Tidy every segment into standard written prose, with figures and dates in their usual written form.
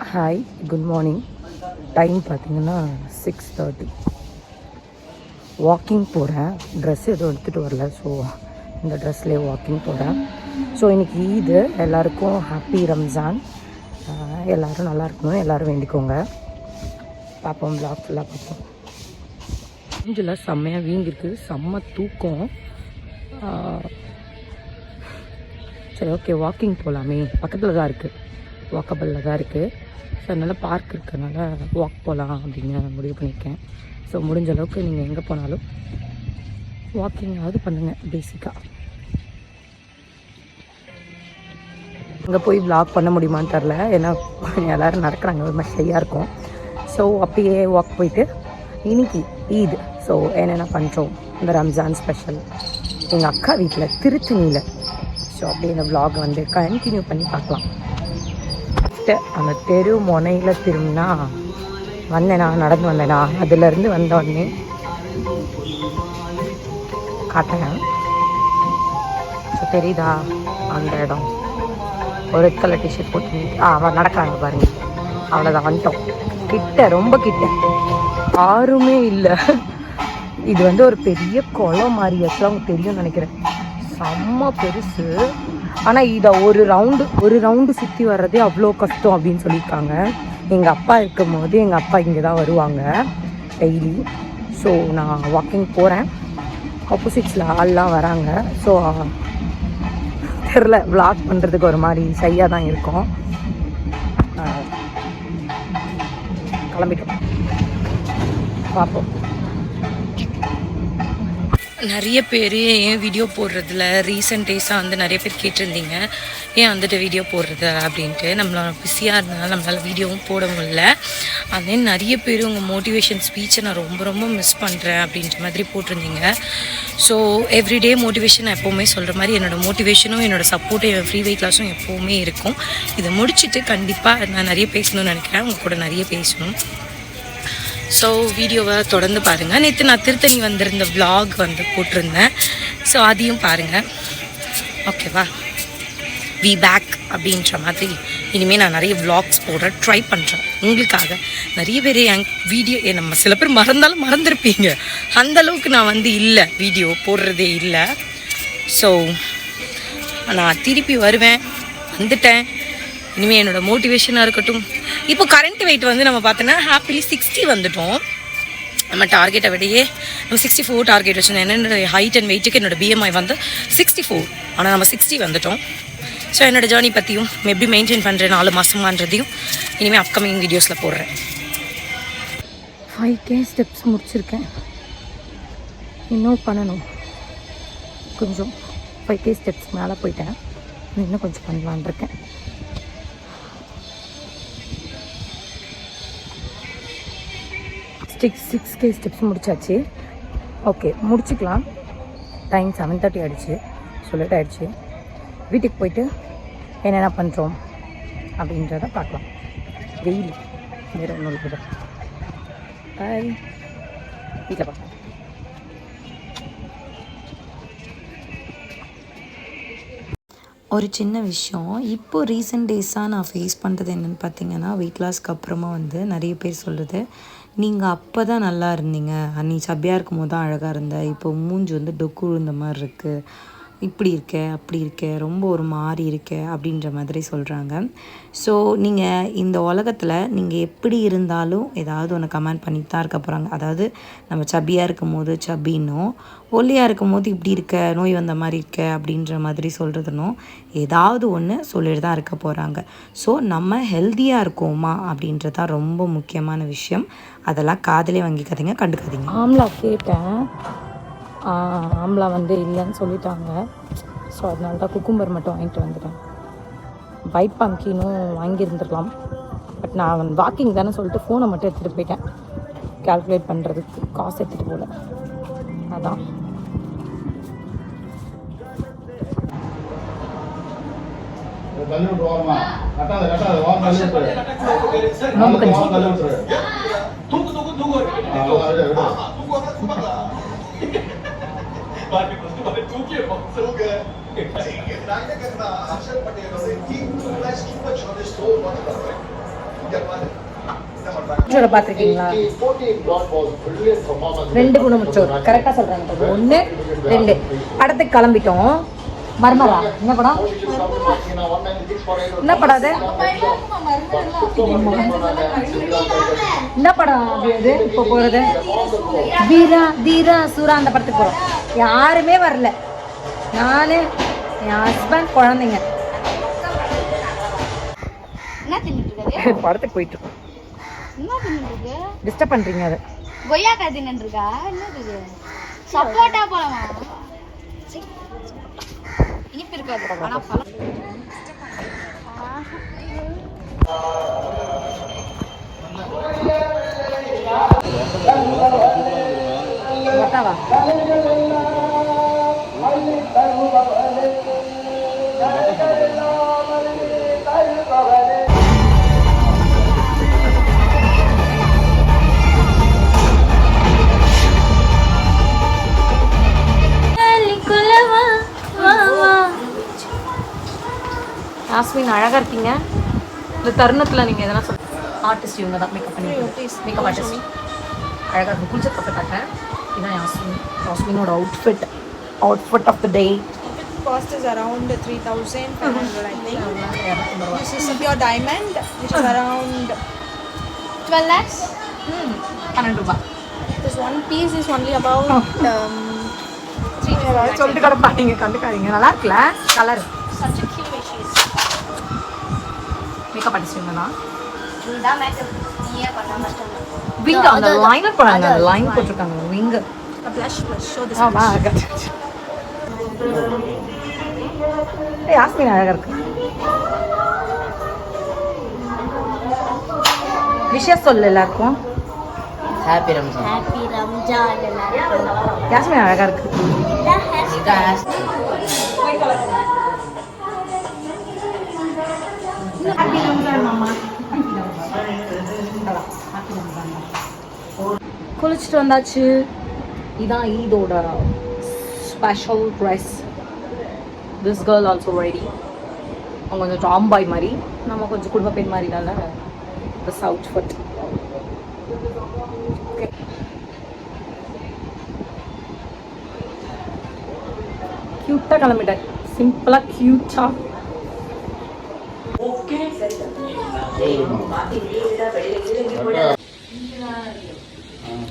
Hi, good morning. Time பார்த்தீங்கன்னா 6:30. Walking போகிறேன். Dress எதுவும் எடுத்துகிட்டு வரல, ஸோ இந்த ட்ரெஸ்லேயே வாக்கிங் போகிறேன். ஸோ இன்றைக்கி ஈது, எல்லாருக்கும் ஹாப்பி ரம்ஜான். எல்லோரும் நல்லா இருக்கணும், எல்லோரும் வேண்டிக்கோங்க. பார்ப்போம், வ்ளாக் ஃபுல்லாக பார்ப்போம். கொஞ்சம் செம்மையாக வீங்கிருக்கு, செம்ம தூக்கம். சரி, ஓகே, வாக்கிங் போகலாமே, பக்கத்தில் தான் இருக்குது, வாக்கபிளில் தான் இருக்குது. ஸோ அதனால் பார்க் இருக்கிறதுனால வாக் போகலாம் அப்படின்னு முடிவு பண்ணியிருக்கேன். ஸோ முடிஞ்ச அளவுக்கு நீங்கள் எங்கே போனாலும் வாக்கிங்காவது பண்ணுங்கள் பேசிக்காக. அங்கே போய் வ்ளாக் பண்ண முடியுமான்னு தெரில, ஏன்னா எல்லோரும் நடக்கிறாங்க, ஒரு மாதிரி ஷையாக இருக்கும். ஸோ அப்படியே வாக் போயிட்டு இன்னைக்கு ஈத், ஸோ என்னென்ன பண்ணுறோம் இந்த ரம்ஜான் ஸ்பெஷல் எங்கள் அக்கா வீட்டில் திருத்தணியில். ஸோ அப்படியே இந்த வ்ளாக் வந்து கண்டினியூ பண்ணி பார்க்கலாம். அந்த தெரு முனையில் திரும்பினா வந்தேனா, நடந்து வந்தேனா, அதுலேருந்து வந்த உடனே காட்டுறேன். ஸோ தெரியுதா அந்த இடம், ஒரு ரெட் கலர் டிஷர்ட் போட்டு அவன் நடக்கிறாங்க பாருங்க, அவ்வளோதான், வந்துட்டோம். கிட்ட, ரொம்ப கிட்ட, யாருமே இல்லை. இது வந்து ஒரு பெரிய குளம் மாதிரி, ஆக்சுவலாக அவங்க தெரியும்னு நினைக்கிறேன், செம்ம பெருசு. ஆனால் இதை ஒரு ரவுண்டு சுற்றி வர்றதே அவ்வளோ கஷ்டம் அப்படின்னு சொல்லியிருக்காங்க. எங்கள் அப்பா இருக்கும் போது எங்கள் அப்பா இங்கே தான் வருவாங்க டெய்லி. ஸோ நான் வாக்கிங் போகிறேன், ஆப்போசிட்ஸில் ஆள்லாம் வராங்க. ஸோ தெரில, வ்ளாக் பண்ணுறதுக்கு ஒரு மாதிரி ஷையாக தான் இருக்கும். கிளம்பிட்டோம், பார்ப்போம். நிறைய பேர் ஏன் வீடியோ போடுறதில்ல, ரீசெண்ட் டேஸாக வந்து நிறைய பேர் கேட்டிருந்தீங்க ஏன் வந்துட்டு வீடியோ போடுறது அப்படின்ட்டு. நம்மளோட பிஸியாக இருந்தனால நம்மளால் வீடியோவும் போட முடியல. அதே நிறைய பேர் உங்கள் மோட்டிவேஷன் ஸ்பீச்சை நான் ரொம்ப ரொம்ப மிஸ் பண்ணுறேன் அப்படின்ற மாதிரி போட்டிருந்தீங்க. ஸோ எவ்ரிடே மோட்டிவேஷன் நான் எப்போவுமே சொல்கிற மாதிரி என்னோடய மோட்டிவேஷனும் என்னோடய சப்போர்ட்டும் என் ஃப்ரீ வெயிட் கிளாஸும் எப்போவுமே இருக்கும். இதை முடிச்சுட்டு கண்டிப்பாக நான் நிறைய பேசணும்னு நினைக்கிறேன், உங்கள் கூட நிறைய பேசணும். ஸோ வீடியோவை தொடர்ந்து பாருங்கள். நேற்று நான் திருத்தணி வந்திருந்த வ்ளாக் வந்து போட்டிருந்தேன், ஸோ அதையும் பாருங்கள், ஓகேவா? வி பேக் அப்படின்ற மாதிரி இனிமேல் நான் நிறைய வ்ளாக்ஸ் போடுற ட்ரை பண்ணுறேன் உங்களுக்காக. நிறைய பேர் என் வீடியோ நம்ம சில பேர் மறந்தாலும் மறந்துருப்பீங்க, அந்தளவுக்கு நான் வந்து இல்லை, வீடியோ போடுறதே இல்லை. ஸோ நான் திருப்பி வருவேன், வந்துட்டேன். இனிமேல் என்னோடய மோட்டிவேஷனாக இருக்கட்டும். இப்போ கரண்ட் வெயிட் வந்து நம்ம பார்த்தோன்னா ஹாப்பிலி 60 வந்துட்டோம். நம்ம டார்கெட்டை விடையே நம்ம 64 டார்கெட் வச்சுருந்தோம். என்னோட ஹைட் அண்ட் வெயிட்டுக்கு என்னோடய BMI வந்து 64, ஆனால் நம்ம 60 வந்துட்டோம். ஸோ என்னோடய ஜேர்னி பற்றியும் எப்படி மெயின்டைன் பண்ணுறேன் 4 மாதமான்றதையும் இனிமேல் அப்கமிங் வீடியோஸில் போடுறேன். 5K ஸ்டெப்ஸ் முடிச்சிருக்கேன், இன்னும் பண்ணணும் கொஞ்சம். 5K ஸ்டெப்ஸ் மேலே போயிட்டேன், இன்னும் கொஞ்சம் பண்ணலான் இருக்கேன். 6K ஸ்டெப்ஸ் முடிச்சாச்சு. ஓகே, முடிச்சுக்கலாம். டைம் 7:30 ஆகிடுச்சு, சொல்லிட்டு ஆகிடுச்சு. வீட்டுக்கு போயிட்டு என்னென்ன பண்ணுறோம் அப்படின்றத பார்க்கலாம். வெயில் வேறு ஒன்றும் இருக்குது. பாய், வீட்டில் பார்க்கலாம். ஒரு சின்ன விஷயம், இப்போது ரீசெண்ட் டேஸாக நான் ஃபேஸ் பண்ணுறது என்னென்னு பார்த்தீங்கன்னா, வெயிட் லாஸ்க்கு அப்புறமா வந்து நிறைய பேர் சொல்கிறது, நீங்கள் அப்போ தான் நல்லா இருந்தீங்க, நீ சப்பியாக இருக்கும் போது தான் அழகாக இருந்த, இப்போ மூஞ்சி வந்து டொக்கு விழுந்த மாதிரி இருக்குது, இப்படி இருக்க அப்படி இருக்க, ரொம்ப ஒரு மாறி இருக்க அப்படின்ற மாதிரி சொல்கிறாங்க. ஸோ நீங்கள் இந்த உலகத்தில் நீங்கள் எப்படி இருந்தாலும் ஏதாவது ஒன்று கமெண்ட் பண்ணிட்டு தான் இருக்க போகிறாங்க. அதாவது நம்ம சப்பியாக இருக்கும் போது சப்பின்னும், ஒல்லியாக இருக்கும் போது இப்படி இருக்க, நோய் வந்த மாதிரி இருக்க அப்படின்ற மாதிரி சொல்கிறதுனும் ஏதாவது ஒன்று சொல்லிட்டு தான் இருக்க போகிறாங்க. ஸோ நம்ம ஹெல்த்தியாக இருக்கோமா அப்படின்றது தான் ரொம்ப முக்கியமான விஷயம். அதெல்லாம் காதிலே வாங்கிக்காதீங்க, கண்டுக்காதீங்க. ஆம்லா கேட்டேன், ஆம்லா வந்து இல்லைன்னு சொல்லிட்டாங்க. ஸோ அதனால தான் குக்கும்பர் மட்டும் வாங்கிட்டு வந்துட்டேன். ஒயிட் பம்கினும் வாங்கியிருந்துடலாம், பட் நான் வாக்கிங் தானே சொல்லிட்டு ஃபோனை மட்டும் எடுத்துகிட்டு போயிட்டேன். கால்குலேட் பண்ணுறதுக்கு காசு எடுத்துகிட்டு போகல, அதான். பார்த்துருக்கீங்களா? 2 குணமுச்சோர் கரெக்டாக சொல்கிறாங்க. 1 2 படத்துக்கு கிளம்பிட்டோம். மர்மரா என்ன படம்? என்ன படம் அது? என்ன படம் அது? இப்போ போகிறது வீரா தீரா சூரா அந்த படத்துக்கு போகிறோம். யாருமே வரல. நான், என் ஹஸ்பண்ட், குழந்தைங்க படத்துக்கு போயிட்டு இருக்கோம். டிஸ்டர்ப் பண்றீங்க. அது கொய்யா காத்தின்னு இருக்கா? என்னது சப்போட்டா பழமா? இனிப்பு இருக்காது ஆனா பழம். வட்டாவா யாஸ்மின் அழகாக இருக்கீங்க. இந்த தருணத்தில் நீங்கள் எதனா சொல்ல. ஆர்டிஸ்ட் இவங்க தான் மேக்கப் பண்ணி மேக்கப் ஆர்டிஸ்ட் அழகாக இருக்கும். குளிச்சதுக்கு காட்டேன். இதுதான் யாஸ்மினோட outfit of the day. Cost is around 3,500 I think. This is a pure diamond which is around 12 lakhs. 12 ரூபாய். This one piece is only about 3 lakhs. சொல்லிட்டு கிடப்பாங்க, கண்டுக்காதீங்க. நல்லா இருக்குல்ல colour. Such a cute piece. Makeup artist இவங்க தான். இதுதான் makeup நீயே பண்ண மாட்டேன். விங் அந்த லைனர் போறாங்க. லைன் போட்டுருக்காங்க wing. A blush. Show this. ஆமா யாஸ்மின் அழகா இருக்கு. விஷயம் சொல்லு எல்லாருக்கும். ஹாப்பி ரம்ஜான். ஹாப்பி ரம்ஜான் எல்லாரும். யாஸ்மின் அழகா இருக்கு. ஹாப்பி ரம்ஜான் மாமா. குளிச்சுட்டு வந்தாச்சு. இதான் ஈதோட special dress. This girl also ready. அவங்க கொஞ்சம் டாம் பாய் மாதிரி, நம்ம கொஞ்சம் குடும்ப பெண் மாதிரினால திஸ் அவுட்ஃபிட். க்யூட்டாக கிளம்பிட்டேன். சிம்பிளாக க்யூட்டாக.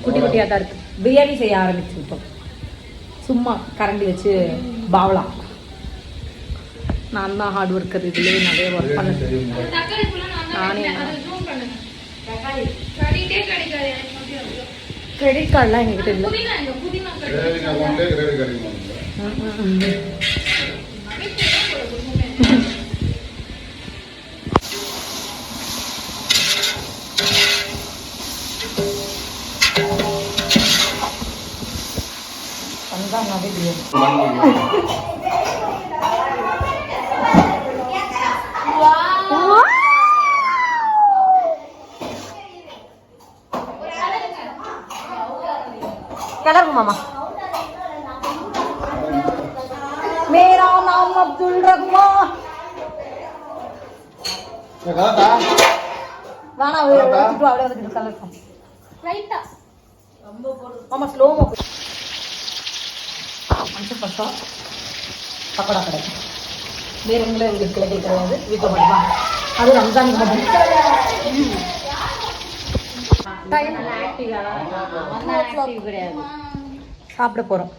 குட்டி குட்டியாக தான் இருக்குது. பிரியாணி செய்ய ஆரம்பிச்சுருக்கோம். சும்மா கரண்டி வச்சு பாவலாம். நான் தான் ஹார்ட் ஒர்க்கர். இதுலேயே நிறைய ஒர்க் பண்ணேன் நானே. கிரெடிட் கார்டெலாம் எங்ககிட்ட இல்லை. कलर मामा मेरा नाम अब्दुल रहमान वाना वे तो आवड़े वाला कलर का ரைட்டா मामा स्लो मो अंत पक्का पकड़ा கடை வேற எங்கல உங்களுக்கு கிளைகள் கிடையாது. வீட்ல மட்டும் அது ரம்ஜானுக்கு மட்டும். டைம் ஆக்டிவா வந்தா ஆக்டிவ் கிடையாது. சாப்பிட போறோம்.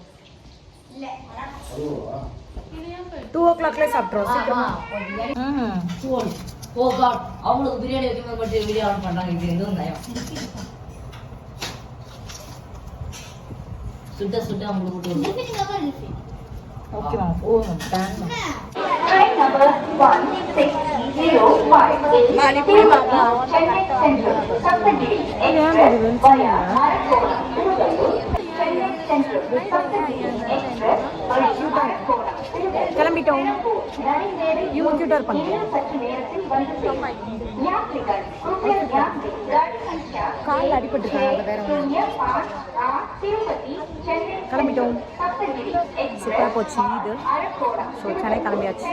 2 o'clockல சாப்பிட்றோம் சீக்கிரமா. ஓ காட், அவங்களுக்கு பிரியாணி வைக்கும்போது மட்டும் வீடியோ ஆன் பண்றாங்க. இது எதுவும் நயம். சுட்ட சுட்ட அவங்களுக்கு போட்டு okay ma'am. O ton Train number 1605 is Manipur Chennai Central Saptagiri Express via Arakkolam, Tiruvallur. Chennai Central Saptagiri Express via Arakkolam, Tiruvallur. கிளம்பிட்டோம். இவங்க கிட்ட இருப்பாங்க. சற்று நேரத்தில் வந்து சேரும். யாத்ரிகர் कृपया ध्यान दें. गाड़ी संख्या கால் அடிபட்டுட்டாங்க வேற ஒண்ணு. 05 திருப்பதி சென்னை கிளம்பிட்டோம். சப்தகிரி எக்ஸ்பிரஸ் சூப்பரா போச்சு இது. அரக்கோணம். ஸோ சென்னை கிளம்பியாச்சு.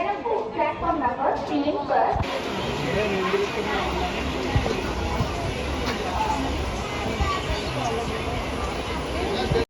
प्लेटफॉर्म नंबर 3 पर